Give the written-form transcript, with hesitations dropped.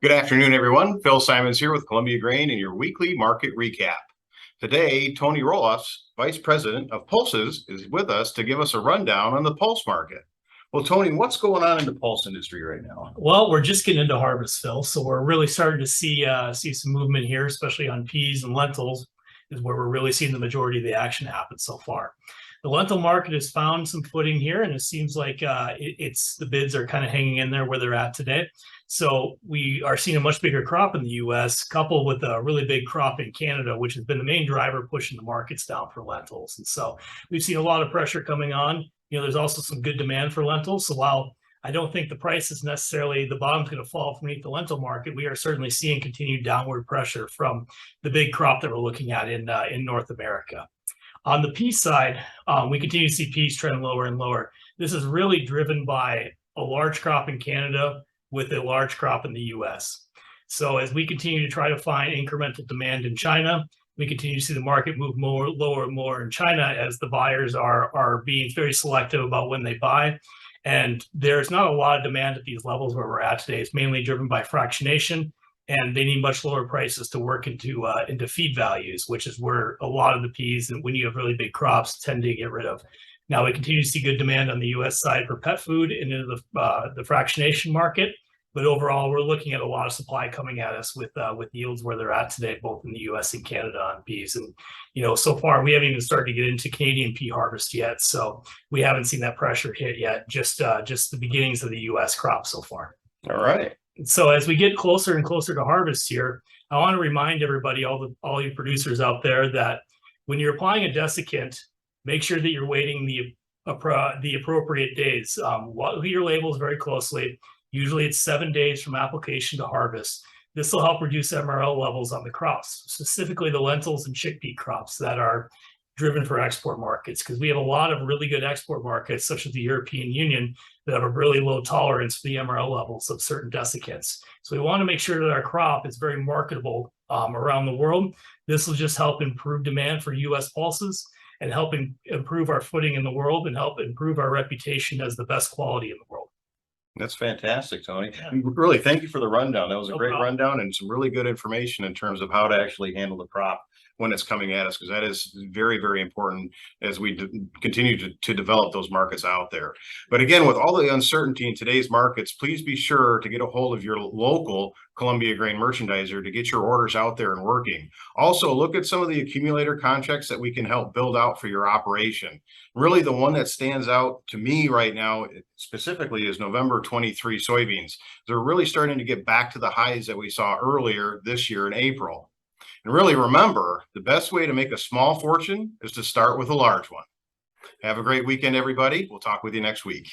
Good afternoon, everyone. Phil Simons here with Columbia Grain and your weekly market recap. Today, Tony Rolas, Vice President of Pulses, is with us to give us a rundown on the pulse market. Well, Tony, what's going on in the pulse industry right now? Well, we're just getting into harvest, Phil, so we're really starting to see some movement here, especially on peas and lentils, is where we're really seeing the majority of the action happen so far. The lentil market has found some footing here, and it seems like it's the bids are kind of hanging in there where they're at today. So we are seeing a much bigger crop in the U.S., coupled with a really big crop in Canada, which has been the main driver pushing the markets down for lentils. And so we've seen a lot of pressure coming on. There's also some good demand for lentils. So while I don't think the price is necessarily the bottom's going to fall from beneath the lentil market, we are certainly seeing continued downward pressure from the big crop that we're looking at in North America. On the pea side, we continue to see peas trend lower and lower. This is really driven by a large crop in Canada with a large crop in the U.S. So as we continue to try to find incremental demand in China, we continue to see the market move more lower and more in China as the buyers are being very selective about when they buy. And there's not a lot of demand at these levels where we're at today. It's mainly driven by fractionation, and they need much lower prices to work into feed values, which is where a lot of the peas, and when you have really big crops, tend to get rid of. Now we continue to see good demand on the U.S. side for pet food and into the fractionation market. But overall, we're looking at a lot of supply coming at us with yields where they're at today, both in the U.S. and Canada on peas. And so far we haven't even started to get into Canadian pea harvest yet, so we haven't seen that pressure hit yet. Just the beginnings of the U.S. crop so far. All right. So as we get closer and closer to harvest here, I want to remind everybody, all you producers out there, that when you're applying a desiccant, make sure that you're waiting the appropriate days. Look at your labels very closely. Usually it's 7 days from application to harvest. This will help reduce MRL levels on the crops, specifically the lentils and chickpea crops that are driven for export markets, because we have a lot of really good export markets, such as the European Union, that have a really low tolerance for the MRL levels of certain desiccants. So we want to make sure that our crop is very marketable around the world. This will just help improve demand for U.S. pulses and help improve our footing in the world and help improve our reputation as the best quality in the world. That's fantastic, Tony. Yeah. Really, thank you for the rundown. That was a great rundown and some really good information in terms of how to actually handle the crop when it's coming at us, because that is very, very important as we continue to develop those markets out there. But again, with all the uncertainty in today's markets, please be sure to get a hold of your local Columbia Grain merchandiser to get your orders out there and working. Also, look at some of the accumulator contracts that we can help build out for your operation. Really, the one that stands out to me right now specifically is November 23 soybeans. They're really starting to get back to the highs that we saw earlier this year in April. And really remember, the best way to make a small fortune is to start with a large one. Have a great weekend, everybody. We'll talk with you next week.